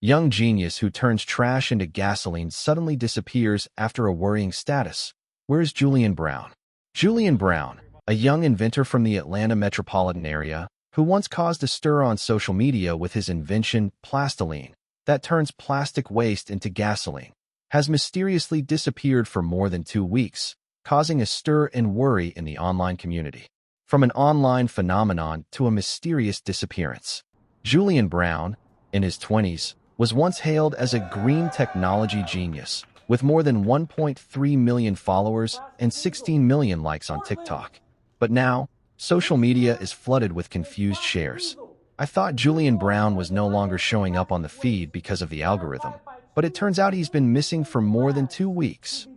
Young genius who turns trash into gasoline suddenly disappears after a worrying status. Where's Julian Brown? Julian Brown, a young inventor from the Atlanta metropolitan area, who once caused a stir on social media with his invention, Plastoline, that turns plastic waste into gasoline, has mysteriously disappeared for more than 2 weeks, causing a stir and worry in the online community. From an online phenomenon to a mysterious disappearance. Julian Brown, in his 20s, was once hailed as a green technology genius, with more than 1.3 million followers and 16 million likes on TikTok. But now, social media is flooded with confused shares. I thought Julian Brown was no longer showing up on the feed because of the algorithm, but it turns out he's been missing for more than 2 weeks.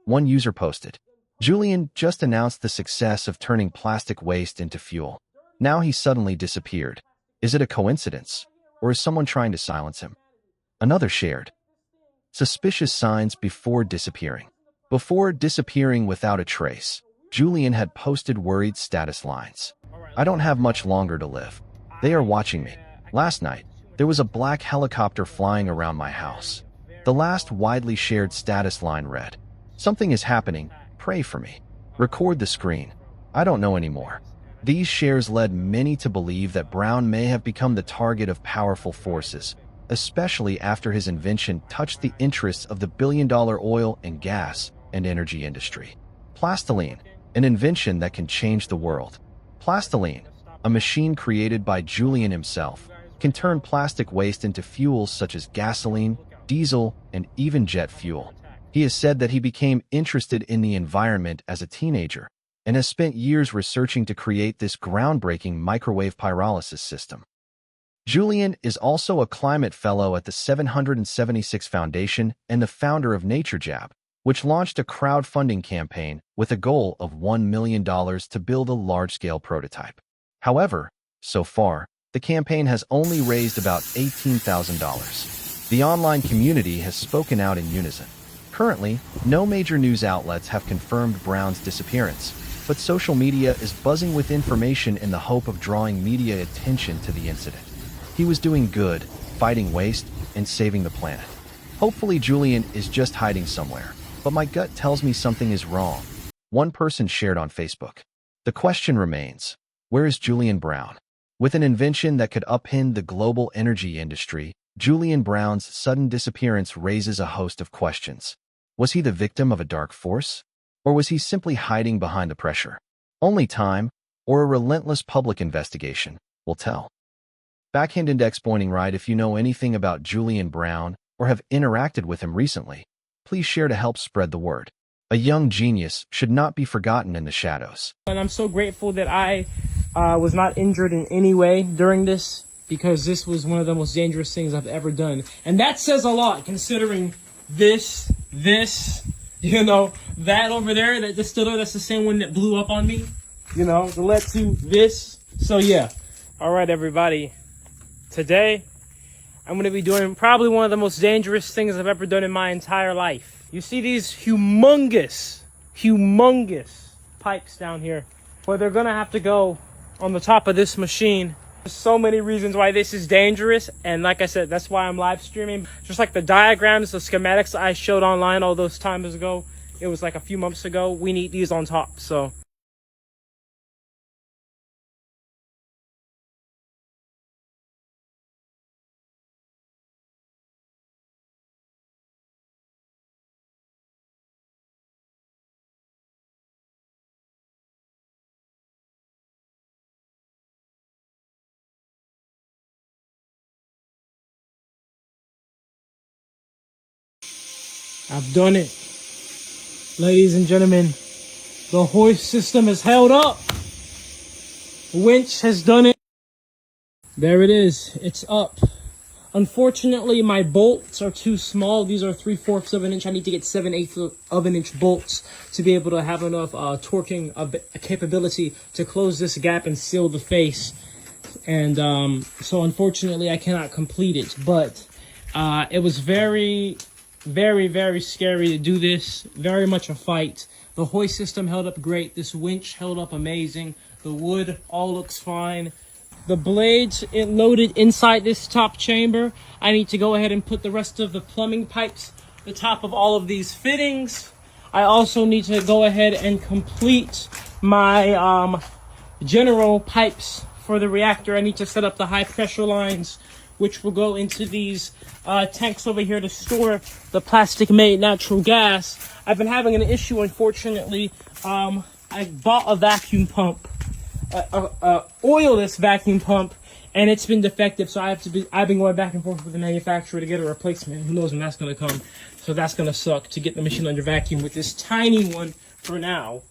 One user posted, "Julian just announced the success of turning plastic waste into fuel. Now he suddenly disappeared. Is it a coincidence, or is someone trying to silence him?" Another shared, "Suspicious signs before disappearing." Before disappearing without a trace, Julian had posted worried status lines. "I don't have much longer to live. They are watching me. Last night, there was a black helicopter flying around my house." The last widely shared status line read, "Something is happening. Pray for me. Record the screen. I don't know anymore." These shares led many to believe that Brown may have become the target of powerful forces, especially after his invention touched the interests of the billion-dollar oil and gas and energy industry. Plastoline, an invention that can change the world. Plastoline, a machine created by Julian himself, can turn plastic waste into fuels such as gasoline, diesel, and even jet fuel. He has said that he became interested in the environment as a teenager and has spent years researching to create this groundbreaking microwave pyrolysis system. Julian is also a climate fellow at the 776 Foundation and the founder of NatureJab, which launched a crowdfunding campaign with a goal of $1 million to build a large-scale prototype. However, so far, the campaign has only raised about $18,000. The online community has spoken out in unison. Currently, no major news outlets have confirmed Brown's disappearance, but social media is buzzing with information in the hope of drawing media attention to the incident. He was doing good, fighting waste, and saving the planet. Hopefully Julian is just hiding somewhere, but my gut tells me something is wrong. One person shared on Facebook. The question remains, where is Julian Brown? With an invention that could upend the global energy industry, Julian Brown's sudden disappearance raises a host of questions. Was he the victim of a dark force? Or was he simply hiding behind the pressure? Only time, or a relentless public investigation, will tell. Backhand index pointing right. If you know anything about Julian Brown or have interacted with him recently, please share to help spread the word. A young genius should not be forgotten in the shadows. And I'm so grateful that I was not injured in any way during this, because this was one of the most dangerous things I've ever done. And that says a lot, considering this, that over there, that distiller, that's the same one that blew up on me, that led to this. So yeah. All right, everybody. Today, I'm going to be doing probably one of the most dangerous things I've ever done in my entire life. You see these humongous pipes down here, where they're going to have to go on the top of this machine. There's so many reasons why this is dangerous, and like I said, that's why I'm live streaming. Just like the diagrams, the schematics I showed online all those times ago, it was like a few months ago, we need these on top, so. I've done it. Ladies and gentlemen, the hoist system is held up. Winch has done it. There it is. It's up. Unfortunately, my bolts are too small. These are 3/4 of an inch. I need to get 7/8 of an inch bolts to be able to have enough torquing capability to close this gap and seal the face. And so unfortunately, I cannot complete it. But it was very, very scary to do this. Very much a fight. The hoist system held up great. This winch held up amazing. The wood all looks fine. the blades loaded inside this top chamber. I need to go ahead and put the rest of the plumbing pipes the top of all of these fittings. I also need to go ahead and complete my general pipes for the reactor. I need to set up the high pressure lines, which will go into these tanks over here to store the plastic made natural gas. I've been having an issue, unfortunately. I bought a vacuum pump, oilless vacuum pump, and it's been defective. So I've been going back and forth with the manufacturer to get a replacement. Who knows when that's gonna come? So that's gonna suck to get the machine under vacuum with this tiny one for now.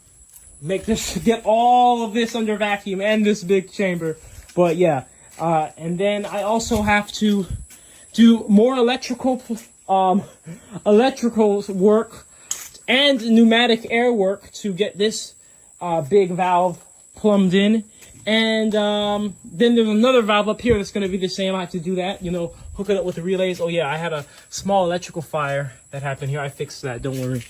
Get all of this under vacuum and this big chamber. But yeah, and then I also have to do more electrical work and pneumatic air work to get this big valve plumbed in. And then there's another valve up here that's going to be the same. I have to do that, hook it up with the relays. Oh yeah, I had a small electrical fire that happened here. I fixed that, don't worry.